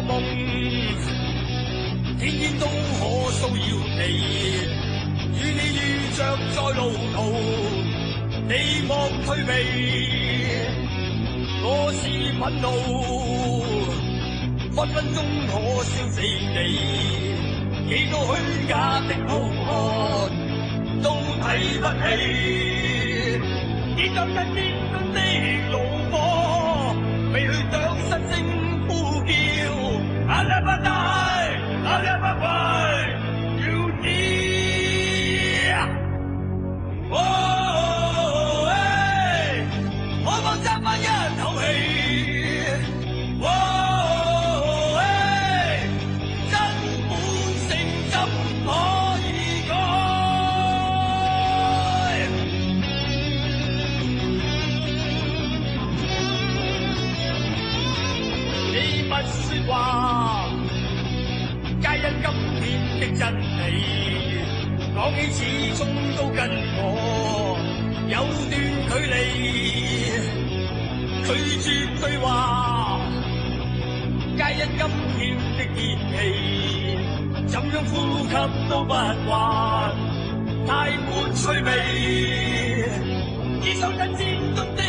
夢，天天都可騷擾你，與你遇着在路途，你莫退避。我是憤怒，分分鐘可燒死你，幾多虛假的好看都睇不起，見到人面中的怒火，未去將失聲呼叫。I never die, I never fight, you dear。我放揸返一口氣，真本性怎可以改？你不說話，皆因今天的真理，講起始終都跟我有段距離。拒絕對話，皆因今天的天氣，怎樣呼吸都不還，太過趣味。接受真戰中的